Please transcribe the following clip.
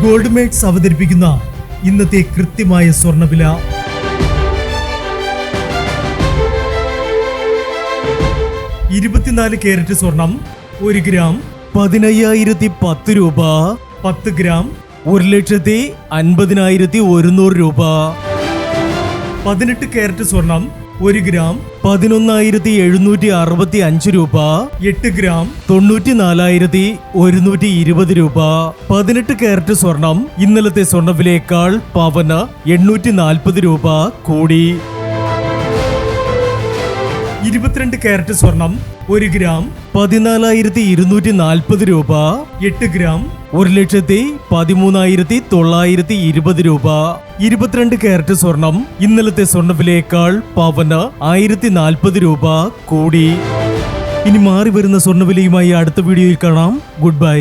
Gold makes അവതരിപ്പിക്കുന്ന ഇന്നത്തെ കൃത്യമായ സ്വർണ്ണവില. 24 കാരറ്റ് സ്വർണം 1 ഗ്രാം 15,010 രൂപ. 10 ഗ്രാം 1,50,100 രൂപ. 18 കാരറ്റ് സ്വർണം 1 ഗ്രാം 11,765 രൂപ. 8 ഗ്രാം 94,120 രൂപ. 18 കാരറ്റ് സ്വർണം ഇന്നലത്തെ സ്വർണ്ണവിലയേക്കാൾ പവന് 840 രൂപ കൂടി. 22 കാരറ്റ് സ്വർണം 1 ഗ്രാം 14,240 രൂപ. 8 ഗ്രാം 1,13,920 രൂപ. 22 കാരറ്റ് സ്വർണം ഇന്നലത്തെ സ്വർണ്ണവിലയേക്കാൾ പവന് 1,040 രൂപ കൂടി. ഇനി മാറി വരുന്ന സ്വർണ്ണവിലയുമായി അടുത്ത വീഡിയോയിൽ കാണാം. Good bye.